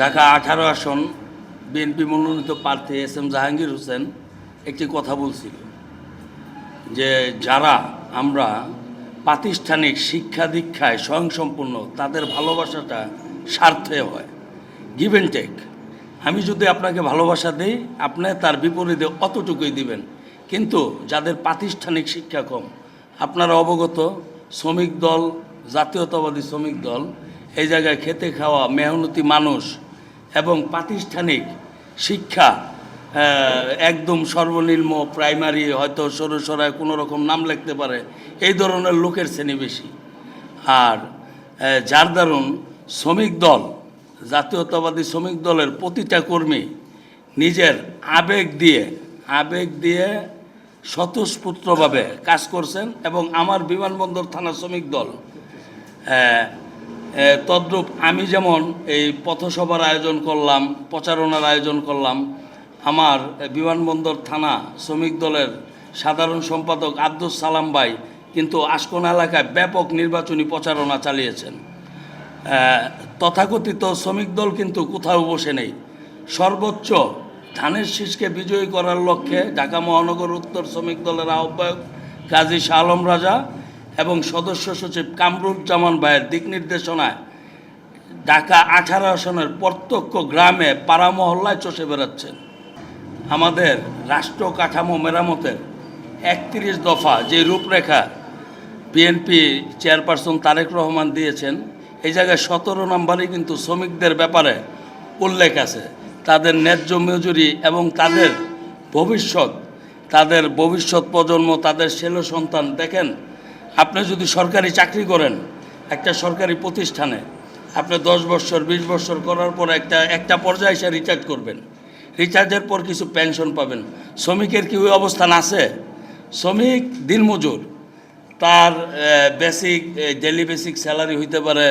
ঢাকা 18 আসন বিএনপি মনোনীত প্রার্থী এস জাহাঙ্গীর হোসেন একটি কথা বলছিল যে যারা আমরা প্রাতিষ্ঠানিক শিক্ষা দীক্ষায় স্বয়ংসম্পূর্ণ তাদের ভালোবাসাটা স্বার্থে হয়, গিভ অ্যান্ড টেক। আমি যদি আপনাকে ভালোবাসা দিই, আপনি তার বিপরীতে অতটুকুই দিবেন। কিন্তু যাদের প্রাতিষ্ঠানিক শিক্ষা কম, আপনারা অবগত, শ্রমিক দল, জাতীয়তাবাদী শ্রমিক দল এই জায়গায় খেতে খাওয়া মেহনতি মানুষ এবং প্রাতিষ্ঠানিক শিক্ষা একদম সর্বনিম্ন প্রাইমারি, হয়তো সরসরায় কোনো রকম নাম লিখতে পারে, এই ধরনের লোকের শ্রেণী বেশি। আর যার দারুণ শ্রমিক দল, জাতীয়তাবাদী শ্রমিক দলের প্রতিটা কর্মী নিজের আবেগ দিয়ে স্বতঃস্ফূর্তভাবে কাজ করছেন এবং আমার বিমানবন্দর থানা শ্রমিক দল তদ্রূপ আমি যেমন এই পথসভার আয়োজন করলাম, প্রচারণার আয়োজন করলাম, আমার বিমানবন্দর থানা শ্রমিক দলের সাধারণ সম্পাদক আব্দুল সালাম ভাই কিন্তু আশকোনা এলাকায় ব্যাপক নির্বাচনী প্রচারণা চালিয়েছেন। তথাকথিত শ্রমিক দল কিন্তু কোথাও বসে নেই। সর্বোচ্চ ধানের শীষকে বিজয়ী করার লক্ষ্যে ঢাকা মহানগর উত্তর শ্রমিক দলের আহ্বায়ক কাজী শাহ আলম রাজা এবং সদস্য সচিব কামরুজ্জামান ভাইয়ের দিক নির্দেশনায় ঢাকা 18 আসনের প্রত্যক্ষ গ্রামে পাড়া মহল্লায় চষে বেড়াচ্ছেন। আমাদের রাষ্ট্র কাঠামো মেরামতের 31 দফা যে রূপরেখা বিএনপি চেয়ারপারসন তারেক রহমান দিয়েছেন, এই জায়গায় 17 নম্বরই কিন্তু শ্রমিকদের ব্যাপারে উল্লেখ আছে। তাদের ন্যায্য মজুরি এবং তাদের ভবিষ্যৎ প্রজন্ম, তাদের ছেলে সন্তান। দেখেন, আপনি যদি সরকারি চাকরি করেন, একটা সরকারি প্রতিষ্ঠানে আপনি 10 বছর 20 বছর করার পর একটা পর্যায়ে এসে রিচার্জ করবেন, রিচার্জের পর কিছু পেনশন পাবেন। শ্রমিকের কি ওই অবস্থান আছে? শ্রমিক দিনমজুর, তার ডেলি বেসিক স্যালারি হইতে পারে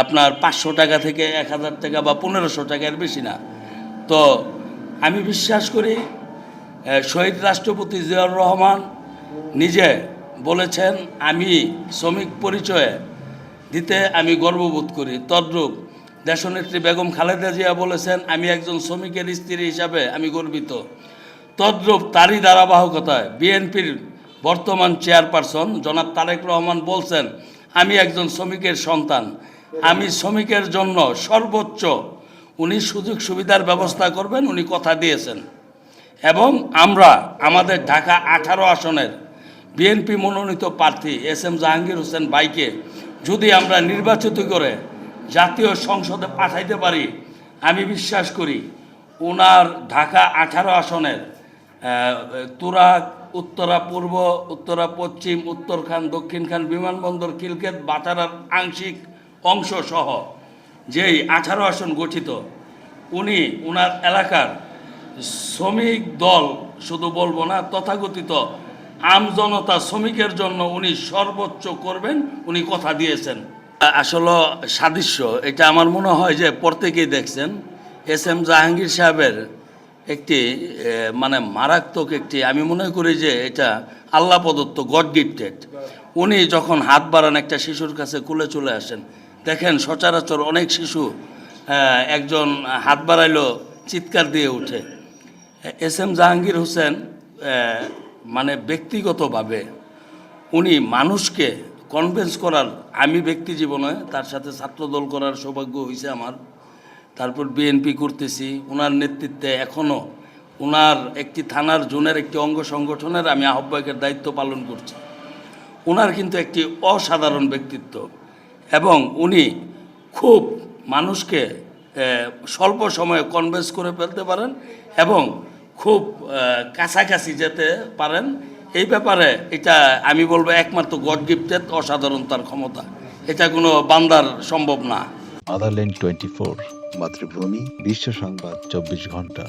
আপনার 500 টাকা থেকে 1000 টাকা বা 1500 টাকার বেশি না। তো আমি বিশ্বাস করি শহীদ রাষ্ট্রপতি জিয়াউর রহমান নিজে বলেছেন, আমি শ্রমিক পরিচয়ে দিতে আমি গর্ববোধ করি। তদ্রূপ দেশনেত্রী বেগম খালেদা জিয়া বলেছেন, আমি একজন শ্রমিকের স্ত্রী হিসাবে আমি গর্বিত। তদ্রূপ তারই ধারাবাহিকতায় বিএনপির বর্তমান চেয়ারপারসন জনাব তারেক রহমান বলছেন, আমি একজন শ্রমিকের সন্তান, আমি শ্রমিকের জন্য সর্বোচ্চ উনি সুযোগ সুবিধার ব্যবস্থা করবেন, উনি কথা দিয়েছেন। এবং আমরা আমাদের ঢাকা 18 আসনের বিএনপি মনোনীত প্রার্থী এস জাহাঙ্গীর হোসেন ভাইকে যদি আমরা নির্বাচিত করে জাতীয় সংসদে পাঠাইতে পারি, আমি বিশ্বাস করি ওনার ঢাকা 18 আসনের তুরাগ, উত্তরা পূর্ব, উত্তরা পশ্চিম, উত্তরখান, দক্ষিণখান বিমানবন্দর, খিলক্ষেত, বাটারার আংশিক অংশ সহ যেই 18 আসন গঠিত, উনি ওনার এলাকার শ্রমিক দল শুধু বলবো না, তথাকথিত আমজনতা শ্রমিকের জন্য উনি সর্বোচ্চ করবেন, উনি কথা দিয়েছেন। আসলে সাদৃশ্য এটা আমার মনে হয় যে প্রত্যেকেই দেখছেন। এস জাহাঙ্গীর সাহেবের একটি মানে মারাত্মক একটি, আমি মনে করি যে এটা আল্লাহ প্রদত্ত, গড গিফটেড। উনি যখন হাত বাড়ান একটা শিশুর কাছে কুলে চলে আসেন। দেখেন সচরাচর অনেক শিশু একজন হাত বাড়াইলো চিৎকার দিয়ে উঠে। এস জাহাঙ্গীর হোসেন মানে ব্যক্তিগতভাবে উনি মানুষকে কনভিন্স করার, আমি ব্যক্তি জীবনে তার সাথে ছাত্রদল করার সৌভাগ্য হয়েছে আমার, তারপর বিএনপি করতেছি ওনার নেতৃত্বে। এখনও ওনার একটি থানার জোনের একটি অঙ্গ সংগঠনের আমি আহ্বায়কের দায়িত্ব পালন করছি। ওনার কিন্তু একটি অসাধারণ ব্যক্তিত্ব এবং উনি খুব মানুষকে স্বল্প সময়ে কনভিন্স করে ফেলতে পারেন এবং খুব কাছাকাছি যেতে পারেন। এই ব্যাপারে এটা আমি বলবো একমাত্র গড গিফটেড, অসাধারণ তার ক্ষমতা, এটা কোনো বান্দার সম্ভব না। আদারল্যান্ড 24, মাতৃভূমি, বিশ্ব সংবাদ 24 ঘন্টা।